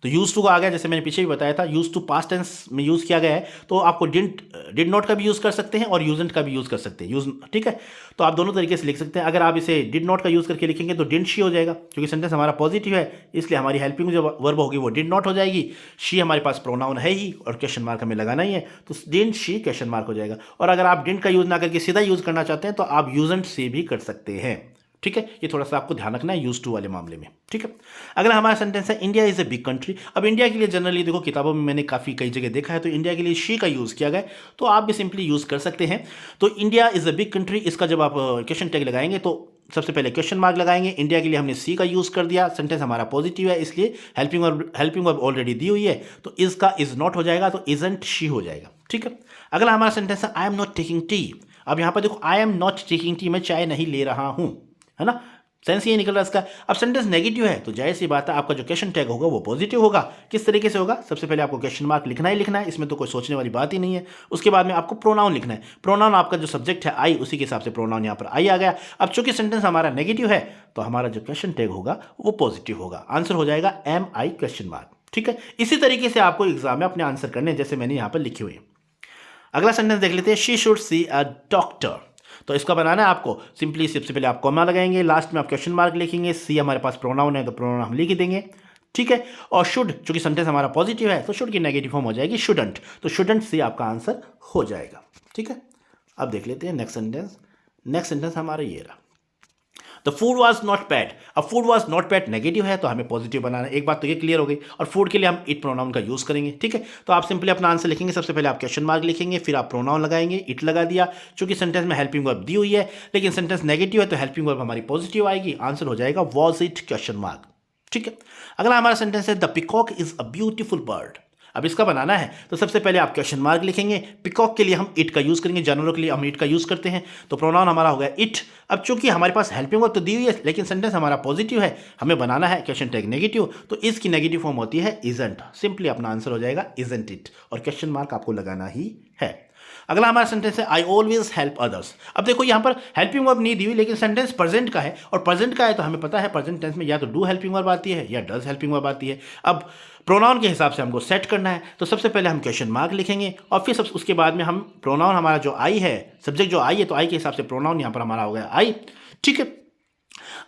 तो यूज टू को आ गया, जैसे मैंने पीछे भी बताया था, यूज टू पास्ट टेंस में यूज किया गया है, तो आपको डिड नॉट का भी यूज कर सकते हैं और यूजंट का भी यूज कर सकते हैं। यूज, ठीक है, तो आप दोनों तरीके से लिख सकते हैं। अगर आप इसे डिड नॉट का यूज करके लिखेंगे तो डिडंट शी हो जाएगा, क्योंकि सेंटेंस हमारा पॉजिटिव है, इसलिए हमारी हेल्पिंग जो वर्ब होगी वो डिड नॉट हो जाएगी। शी हमारे पास प्रोनाउन है ही और क्वेश्चन मार्क हमें लगाना ही है, तो डिडंट शी क्वेश्चन मार्क हो जाएगा। और अगर आप डिडंट का यूज ना करके सीधा यूज करना चाहते हैं तो आप यूजंट से भी कर सकते हैं। ठीक है, ये थोड़ा सा आपको ध्यान रखना है यूज टू वाले मामले में। ठीक है, अगला हमारा सेंटेंस है India is a big country. अब इंडिया के लिए जनरली देखो किताबों में मैंने काफ़ी कई जगह देखा है तो इंडिया के लिए शी का यूज़ किया गया, तो आप भी सिंपली यूज़ कर सकते हैं। तो India is a big country, इसका जब आप क्वेश्चन टैग लगाएंगे तो सबसे पहले क्वेश्चन मार्क लगाएंगे। इंडिया के लिए हमने सी का यूज़ कर दिया, सेंटेंस हमारा पॉजिटिव है इसलिए हेल्पिंग वर्ब ऑलरेडी दी हुई है, तो इसका इज नॉट हो जाएगा, तो इजंट शी हो जाएगा। ठीक है, अगला हमारा सेंटेंस है I am not taking tea. अब यहाँ पर देखो I am not taking tea, मैं चाय नहीं ले रहा हूँ, है ना, सेंस ये निकल रहा है इसका। अब सेंटेंस नेगेटिव है तो जाहिर सी बात है आपका जो क्वेश्चन टैग होगा वो पॉजिटिव होगा। किस तरीके से होगा, सबसे पहले आपको क्वेश्चन मार्क लिखना ही लिखना है, इसमें तो कोई सोचने वाली बात ही नहीं है। उसके बाद में आपको प्रोनाउन लिखना है, प्रोनाउन आपका जो सब्जेक्ट है आई, उसी के हिसाब से प्रोनाउन यहाँ पर आई आ गया। अब चूंकि सेंटेंस हमारा नेगेटिव है तो हमारा जो क्वेश्चन टैग होगा वो पॉजिटिव होगा, आंसर हो जाएगा एम आई क्वेश्चन मार्क। ठीक है, इसी तरीके से आपको एग्जाम में अपने आंसर करने जैसे मैंने यहाँ पर लिखे हुए हैं। अगला सेंटेंस देख लेते हैं she should see a doctor. तो इसका बनाना है आपको सिंपली, सबसे पहले आप कॉमा लगाएंगे, लास्ट में आप क्वेश्चन मार्क लिखेंगे, सी हमारे पास प्रोनाउन है तो प्रोनाउन हम लिख देंगे। ठीक है, और शुड, चूंकि सेंटेंस हमारा पॉजिटिव है तो शुड की नेगेटिव फॉर्म हो जाएगी शुडंट, तो शुडंट सी आपका आंसर हो जाएगा। ठीक है, अब देख लेते हैं नेक्स्ट सेंटेंस। नेक्स्ट सेंटेंस हमारा ये रहा, the food was not bad. अब food was not bad negative है तो हमें पॉजिटिव बनाना है, एक बात तो ये क्लियर हो गई। और फूड के लिए हम इट प्रोनाउन का यूज करेंगे। ठीक है, तो आप सिंपली अपना आंसर लिखेंगे, सबसे पहले आप क्वेश्चन मार्क लिखेंगे, फिर आप प्रोनाउन लगाएंगे, इट लगा दिया। चूंकि सेंटेंस में हेल्पिंग वर्ब दी हुई है लेकिन सेंटेंस नेगेटिव है तो हेल्पिंग वर्ब हमारी पॉजिटिव आएगी, आंसर हो जाएगा वॉज इट क्वेश्चन मार्क। ठीक है, अगला हमारा सेंटेंस है the peacock is a beautiful bird. अब इसका बनाना है तो सबसे पहले आप क्वेश्चन मार्क लिखेंगे, पिकॉक के लिए हम इट का यूज करेंगे, जानवरों के लिए हम इट का यूज करते हैं, तो प्रोनाउन हमारा हो गया इट। अब चूंकि हमारे पास हेल्पिंग वर्ब तो दी हुई है लेकिन सेंटेंस हमारा पॉजिटिव है, हमें बनाना है क्वेश्चन टैग नेगेटिव, तो इसकी नेगेटिव फॉर्म होती है इजंट, सिंपली अपना आंसर हो जाएगा इजंट इट, और क्वेश्चन मार्क आपको लगाना ही है। अगला हमारा सेंटेंस है आई ऑलवेज हेल्प अदर्स। अब देखो यहाँ पर हेल्पिंग वर्ब नहीं दी हुई लेकिन सेंटेंस प्रेजेंट का है, और प्रेजेंट का है तो हमें पता है प्रेजेंट टेंस में या तो डू हेल्पिंग वर्ब आती है या डज हेल्पिंग वर्ब आती है। अब प्रोनाउन के हिसाब से हमको सेट करना है, तो सबसे पहले हम क्वेश्चन मार्क लिखेंगे और फिर उसके बाद में हम प्रोनाउन हमारा जो आई है, सब्जेक्ट जो आई है, तो आई के हिसाब से प्रोनाउन यहाँ पर हमारा हो गया आई। ठीक है,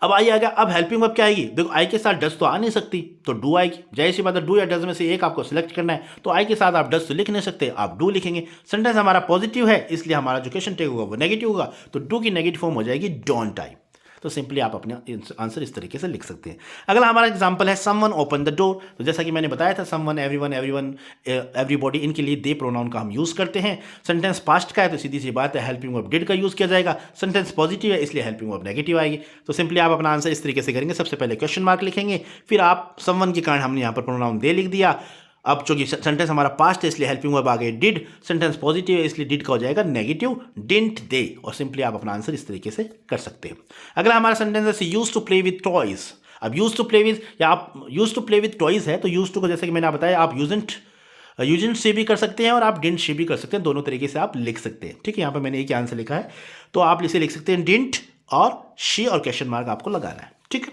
अब आई आ गया, अब हेल्पिंग वर्ब क्या आएगी, देखो आई के साथ डज तो आ नहीं सकती तो डू आएगी, जाहिर सी बात है डू या डज में से एक आपको सिलेक्ट करना है, तो आई के साथ आप डज तो लिख नहीं सकते, आप डू लिखेंगे। सेंटेंस हमारा पॉजिटिव है इसलिए हमारा जो क्वेश्चन टैग होगा वो नेगेटिव होगा, तो डू की नेगेटिव फॉर्म हो जाएगी डोंट आई। तो सिंपली आप अपने आंसर इस तरीके से लिख सकते हैं। अगला हमारा एग्जांपल है समवन ओपन द डोर। तो जैसा कि मैंने बताया था समवन, एवरीवन, एवरीबॉडी, इनके लिए दे प्रोनाउन का हम यूज करते हैं। सेंटेंस पास्ट का है तो सीधी सी बात है हेल्पिंग वर्ब डिड का यूज किया जाएगा। सेंटेंस पॉजिटिव है इसलिए हेल्पिंग वर्ब नेगेटिव आएगी। तो सिंपली आप अपना आंसर इस तरीके से करेंगे, सबसे पहले क्वेश्चन मार्क लिखेंगे, फिर आप समवन के कारण हमने यहाँ पर प्रोनाउन दे लिख दिया। अब चूंकि सेंटेंस हमारा पास्ट है इसलिए हेल्पिंग वर्ब आ गई डिड, सेंटेंस पॉजिटिव है इसलिए डिड का हो जाएगा नेगेटिव डिडंट दे, और सिंपली आप अपना आंसर इस तरीके से कर सकते हैं। अगला हमारा सेंटेंस है used to play with toys. अब यूज्ड टू प्ले विद, या आप used to play with toys है तो यूज्ड टू को जैसे कि मैंने बताया आप यूजेंट से भी कर सकते हैं और आप डिडंट से भी कर सकते हैं, दोनों तरीके से आप लिख सकते हैं। ठीक है, यहाँ पर मैंने एक ही आंसर लिखा है तो आप इसे लिख सकते हैं डिडंट और शी, और क्वेश्चन मार्क आपको लगाना है। ठीक है,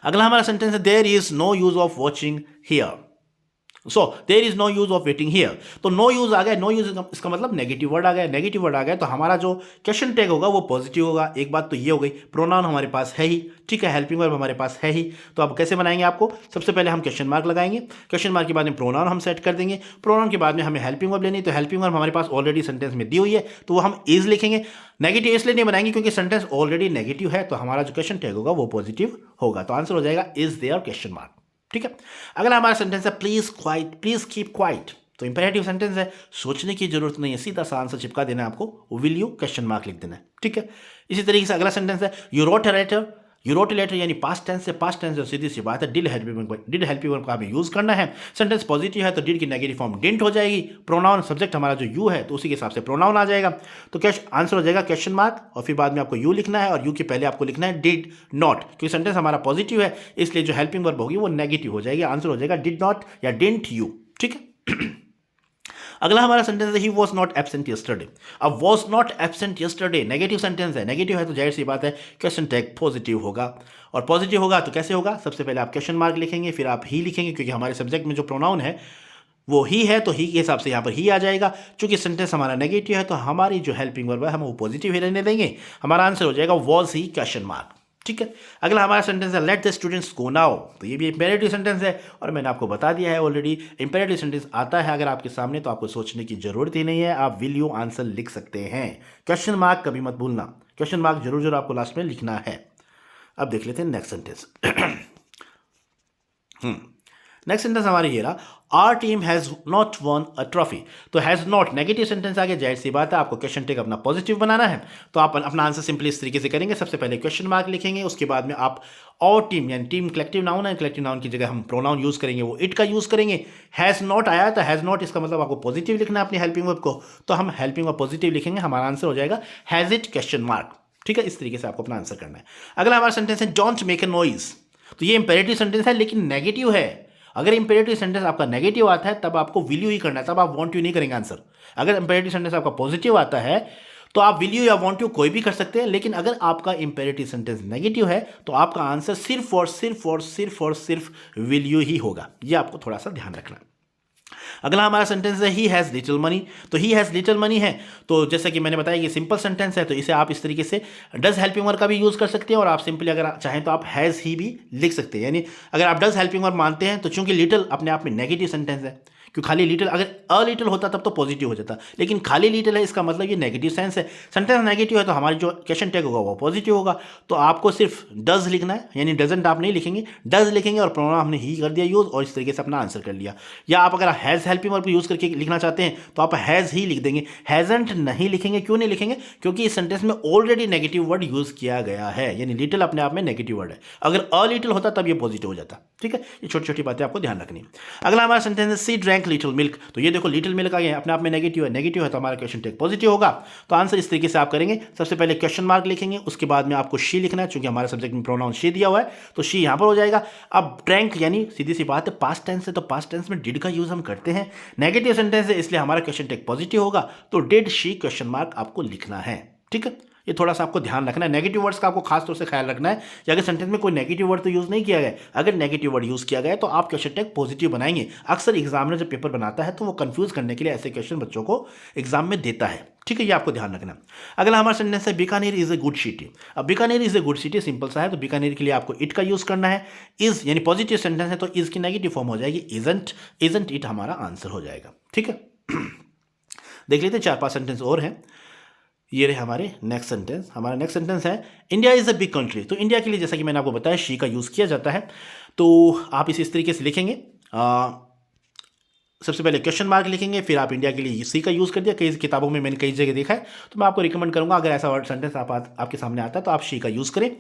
अगला हमारा सेंटेंस है there is no use of watching here. So there is no use of waiting here. तो नो यूज आ गया, नो यूज इसका मतलब नेगेटिव वर्ड आ गया, नेगेटिव वर्ड आ गया तो हमारा जो क्वेश्चन टैग होगा वो पॉजिटिव होगा। एक बात तो ये हो गई, प्रोनाउन हमारे पास है ही, ठीक है, हेल्पिंग वर्ब हमारे पास है ही, तो अब कैसे बनाएंगे आपको, सबसे पहले हम क्वेश्चन मार्क लगाएंगे, क्वेश्चन मार्क के बाद में प्रोनाउन हम सेट कर देंगे, प्रोनाउन के बाद में हमें हेल्पिंग वर्ब लेनी, तो हेल्पिंग वर्ब हमारे पास ऑलरेडी सेंटेंस में दी हुई है तो वो हम इज लिखेंगे। नेगेटिव इसलिए नहीं बनाएंगे क्योंकि सेंटेंस ऑलरेडी नेगेटिव है तो हमारा जो क्वेश्चन टैग होगा वो पॉजिटिव होगा, तो आंसर हो जाएगा इज देयर क्वेश्चन मार्क। ठीक है, अगला हमारा सेंटेंस है please quite, please keep quiet. तो इंपेरेटिव सेंटेंस है, सोचने की जरूरत नहीं है, सीधा सा आंसर चिपका देना है आपको, विल यू क्वेश्चन मार्क लिख देना है। ठीक है, इसी तरीके से अगला सेंटेंस है you wrote a letter. You wrote letter यानी पास्ट टेंस से, पास्ट टेंस सीधी सी बात है डिड हेल्प यू वर्ब का हमें यूज करना है। सेंटेंस पॉजिटिव है तो डिड की नेगेटिव फॉर्म डिडंट हो जाएगी। प्रोनाउन सब्जेक्ट हमारा जो यू है तो उसी के हिसाब से प्रोनाउन आ जाएगा। तो क्या आंसर हो जाएगा क्वेश्चन मार्क, और फिर बाद में आपको यू लिखना है और यू के पहले आपको लिखना है डिड नॉट, क्योंकि सेंटेंस हमारा पॉजिटिव है इसलिए जो हेल्पिंग वर्ब होगी वो नेगेटिव हो जाएगी। आंसर हो जाएगा डिड नॉट या डिडंट यू। ठीक है। अगला हमारा सेंटेंस है he was not absent yesterday. अब was not absent yesterday negative sentence है, नेगेटिव है तो जाहिर सी बात है क्वेश्चन टैग पॉजिटिव होगा, और पॉजिटिव होगा तो कैसे होगा, सबसे पहले आप क्वेश्चन मार्क लिखेंगे, फिर आप ही लिखेंगे, क्योंकि हमारे सब्जेक्ट में जो प्रोनाउन है वो ही है तो ही के हिसाब से यहाँ पर ही आ जाएगा। चूंकि सेंटेंस हमारा नेगेटिव है तो हमारी जो हेल्पिंग वर्ब है हम वो पॉजिटिव ही रहने देंगे। हमारा आंसर हो जाएगा वॉज ही क्वेश्चन मार्क। ठीक है। अगला हमारा सेंटेंस है let the students go now. तो ये भी इंपेरेटिव सेंटेंस है और मैंने आपको बता दिया है ऑलरेडी, इंपेरेटिव सेंटेंस आता है अगर आपके सामने तो आपको सोचने की जरूरत ही नहीं है, आप विल यू आंसर लिख सकते हैं। क्वेश्चन मार्क कभी मत भूलना, क्वेश्चन मार्क जरूर आपको लास्ट में लिखना है। अब देख लेते हैं नेक्स्ट सेंटेंस। नेक्स्ट सेंटेंस हमारी ये रहा, our team has not won a trophy. तो हैज नॉट नेगेटिव सेंटेंस आ गया, जाहिर सी बात है आपको क्वेश्चन टेक अपना पॉजिटिव बनाना है। तो आप अपना आंसर सिंपली इस तरीके से करेंगे, सबसे पहले क्वेश्चन मार्क लिखेंगे, उसके बाद में आप और टीम यानी टीम कलेक्टिव नाउन है, कलेक्टिव नाउन की जगह हम प्रोनाउन यूज करेंगे वो इट का यूज करेंगे। हैज नॉट आया तो हैज नॉट इसका मतलब आपको पॉजिटिव लिखना है अपनी हेल्पिंग वर्ब को, तो हम हेल्पिंग वर्ब पॉजिटिव लिखेंगे, हमारा आंसर हो जाएगा हैज इट क्वेश्चन मार्क। ठीक है, इस तरीके से आपको अपना आंसर करना है। अगला हमारा सेंटेंस है डोंट मेक अ नॉइज। तो ये इंपेरेटिव सेंटेंस है लेकिन नेगेटिव है। अगर इंपेरेटिव सेंटेंस आपका नेगेटिव आता है तब आपको विल यू ही करना है, तब आप वांट यू नहीं करेंगे आंसर। अगर इंपेरेटिव सेंटेंस आपका पॉजिटिव आता है तो आप विल यू या वांट यू कोई भी कर सकते हैं, लेकिन अगर आपका इंपेरेटिव सेंटेंस नेगेटिव है तो आपका आंसर सिर्फ और सिर्फ और सिर्फ और सिर्फ विल यू ही होगा। ये आपको थोड़ा सा ध्यान रखना है। अगला हमारा सेंटेंस है ही हैज़ लिटिल मनी। तो ही हैज़ लिटिल मनी है तो जैसे कि मैंने बताया ये सिंपल सेंटेंस है, तो इसे आप इस तरीके से डज हेल्पिंग वर्ब का भी यूज़ कर सकते हैं, और आप सिंपली अगर चाहें तो आप हैज़ ही भी लिख सकते हैं। यानी अगर आप डज हेल्पिंग वर्ब मानते हैं तो चूंकि लिटिल अपने आप में नेगेटिव सेंटेंस है, क्यों खाली लिटिल, अगर अ लिटिल होता तब तो पॉजिटिव हो जाता, लेकिन खाली लिटिल है इसका मतलब ये नेगेटिव सेंस है। सेंटेंस नेगेटिव है तो हमारी जो क्वेश्चन टैग होगा वो पॉजिटिव होगा। तो आपको सिर्फ डज लिखना है, यानी डजंट आप नहीं लिखेंगे, डज लिखेंगे और प्रोनाउन हमने ही कर दिया यूज़ और इस तरीके से अपना आंसर कर लिया। या आप अगर हैज़ हेल्पिंग वर्ब यूज़ करके लिखना चाहते हैं तो आप हैज़ ही लिख देंगे, हैज़ंट नहीं लिखेंगे। क्यों नहीं लिखेंगे? क्योंकि इस सेंटेंस में ऑलरेडी नेगेटिव वर्ड यूज़ किया गया है, यानी लिटिल अपने आप में नेगेटिव वर्ड है। अगर अ लिटिल होता तब ये पॉजिटिव हो जाता। ठीक है, ये छोटी छोटी बातें आपको ध्यान रखनी है। अगला हमारा सेंटेंस है सी ड्रैंक लिटिल मिल्क। तो ये देखो लिटिल मिल्क आ गया, अपने आप में नेगेटिव है, नेगेटिव है तो हमारा क्वेश्चन टेक पॉजिटिव होगा। तो आंसर इस तरीके से आप करेंगे, सबसे पहले क्वेश्चन मार्क लिखेंगे, उसके बाद में आपको शी लिखना है, क्योंकि हमारे सब्जेक्ट में प्रोनाउन शी दिया हुआ है तो शी यहाँ पर हो जाएगा। अब ड्रैंक यानी सीधी सी बात है पास्ट टेंस है, तो पास्ट टेंस में डिड का यूज हम करते हैं, नेगेटिव सेंटेंस है इसलिए हमारा क्वेश्चन टेक पॉजिटिव होगा, तो डिड शी क्वेश्चन मार्क आपको लिखना है। ठीक है, ये थोड़ा सा आपको ध्यान रखना है। नेगेटिव वर्ड्स का आपको खास तौर से ख्याल रखना है कि अगर सेंटेंस में कोई नेगेटिव वर्ड तो यूज़ नहीं किया गया, अगर नेगेटिव वर्ड यूज़ किया गया तो आप क्वेश्चन टैग पॉजिटिव बनाएंगे। अक्सर एग्जामिनर जब पेपर बनाता है तो वो कंफ्यूज करने के लिए ऐसे क्वेश्चन बच्चों को एग्जाम में देता है। ठीक है, ये आपको ध्यान रखना। अगला हमारा सेंटेंस है Bikaner is a good city. अब Bikaner is a good city simple सा है, तो बीकानेर के लिए आपको इट का यूज़ करना है। इज यानी पॉजिटिव सेंटेंस है तो इज की नेगेटिव फॉर्म हो जाएगी इजंट, इजंट इट हमारा आंसर हो जाएगा। ठीक है, देख लेते हैं 4-5 सेंटेंस और हैं। ये रहे हमारे नेक्स्ट सेंटेंस। हमारा नेक्स्ट सेंटेंस है India is a big country. तो इंडिया के लिए जैसा कि मैंने आपको बताया शी का यूज़ किया जाता है, तो आप इसे इस तरीके से लिखेंगे, सबसे पहले क्वेश्चन मार्क लिखेंगे, फिर आप इंडिया के लिए सी का यूज़ कर दिया। कई किताबों में मैंने कई जगह देखा है, तो मैं आपको रिकमेंड करूंगा अगर ऐसा वर्ड सेंटेंस आपके सामने आता है तो आप शी का यूज़ करें।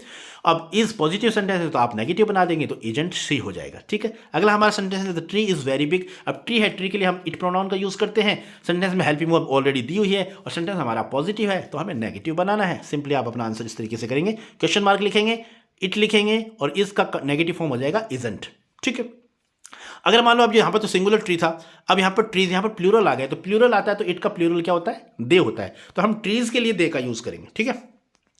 अब इज पॉजिटिव सेंटेंस है तो आप नेगेटिव बना देंगे तो एजेंट सी हो जाएगा। ठीक है, अगला हमारा सेंटेंस है the tree is very big. अब ट्री है, ट्री के लिए हम इट प्रोनाउन का यूज़ करते हैं, सेंटेंस में हेल्पिंग वर्ब ऑलरेडी दी हुई है और सेंटेंस हमारा पॉजिटिव है तो हमें नेगेटिव बनाना है। सिंपली आप अपना आंसर इस तरीके से करेंगे, क्वेश्चन मार्क लिखेंगे, इट लिखेंगे और इसका नेगेटिव फॉर्म हो जाएगा इजंट। ठीक है, अगर मान लो अब यहाँ पर तो सिंगुलर ट्री था, अब यहाँ पर ट्रीज, यहाँ पर प्लूरल आ गया, तो प्लूरल आता है तो इट का प्लूरल क्या होता है? दे होता है, तो हम ट्रीज के लिए दे का यूज करेंगे। ठीक है,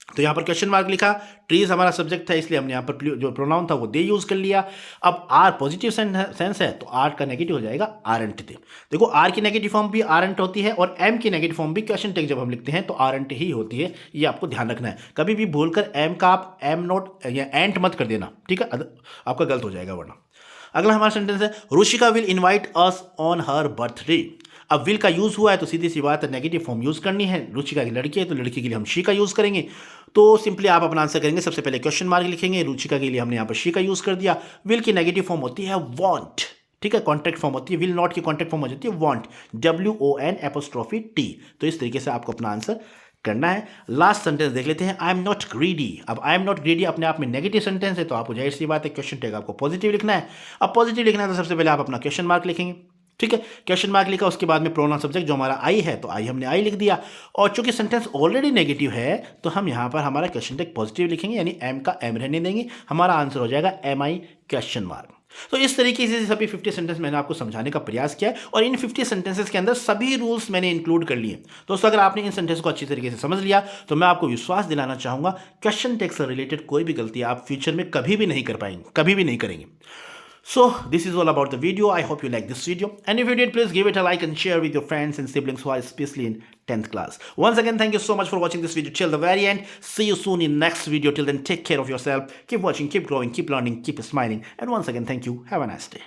तो यहाँ पर क्वेश्चन मार्क लिखा, ट्रीज हमारा सब्जेक्ट था इसलिए हमने यहाँ पर जो प्रोनाउन था वो दे यूज कर लिया। अब आर पॉजिटिव सेंस है तो आर का नेगेटिव हो जाएगा आरंट दे। देखो आर की नेगेटिव फॉर्म भी आरंट होती है और एम की नेगेटिव फॉर्म भी क्वेश्चन टेक जब हम लिखते हैं तो आरंट ही होती है, ये आपको ध्यान रखना है। कभी भी भूलकर एम का आप एम नोट या एंट मत कर देना। ठीक है, आपका गलत हो जाएगा वरना। अगला हमारा सेंटेंस है Rushika will invite us on her birthday. अब विल का यूज हुआ है तो सीधी सी बात है नेगेटिव फॉर्म यूज करनी है। रुचिका की लड़की है तो लड़की के लिए हम शी का यूज करेंगे, तो सिंपली आप अपना आंसर करेंगे, सबसे पहले क्वेश्चन मार्क लिखेंगे, रुचिका के लिए हमने यहाँ पर शी का यूज कर दिया। विल की नेगेटिव फॉर्म होती है वांट। ठीक है, कॉन्ट्रैक्ट फॉर्म होती है, विल नॉट की कॉन्ट्रैक्ट फॉर्म हो जाती है वांट, WON''T। तो इस तरीके से आपको अपना आंसर करना है। लास्ट सेंटेंस देख लेते हैं, आई एम नॉट ग्रीडी। अब आई एम नॉट ग्रीडी अपने आप में नेगेटिव सेंटेंस है, तो आपको जाहिर सी बात है क्वेश्चन टैग आपको पॉजिटिव लिखना है। अब पॉजिटिव लिखना है तो सबसे पहले आप अपना क्वेश्चन मार्क लिखेंगे, ठीक है। क्वेश्चन मार्क लिखा, उसके बाद में प्रोनाउन सब्जेक्ट जो हमारा आई है, तो आई हमने आई लिख दिया। और चूंकि सेंटेंस ऑलरेडी नेगेटिव है तो हम यहाँ पर हमारा क्वेश्चन टैग पॉजिटिव लिखेंगे, यानी एम का एम रहने देंगे। हमारा आंसर हो जाएगा एम आई क्वेश्चन मार्क। तो इस तरीके से सभी 50 सेंटेंस मैंने आपको समझाने का प्रयास किया है, और इन 50 सेंटेंसेस के अंदर सभी रूल्स मैंने इंक्लूड कर लिए। दोस्तों अगर आपने इन सेंटेंस को अच्छी तरीके से समझ लिया तो मैं आपको विश्वास दिलाना चाहूंगा, क्वेश्चन टैग से रिलेटेड कोई भी गलती आप फ्यूचर में कभी भी नहीं कर पाएंगे, कभी भी नहीं करेंगे। So this is all about the video. I hope you like this video, and if you did, please give it a like and share with your friends and siblings who are especially in 10th class. Once again, thank you so much for watching this video till the very end. See you soon in next video. Till then, take care of yourself. Keep watching, keep growing, keep learning, keep smiling, and once again, thank you. Have a nice day.